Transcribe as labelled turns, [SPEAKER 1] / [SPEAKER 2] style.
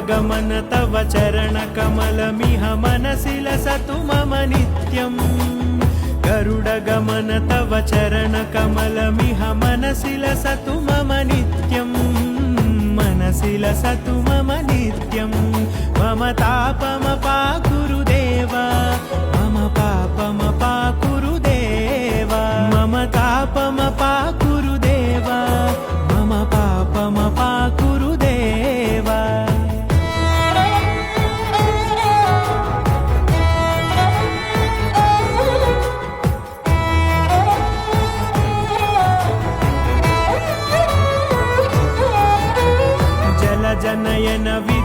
[SPEAKER 1] गरुडगमन तव चरणकमलमिह मनसि लसतु मम नित्यम् गरुडगमन तव चरणकमलमिह मनसि लसतु मम नित्यम् मनसि लसतु मम नित्यम् मम तापमपाकुरु देवा मम पापमपाकुरु देवा मम तापमपाकुरु देवा मम पापमपाकुरु देवा जलजनयन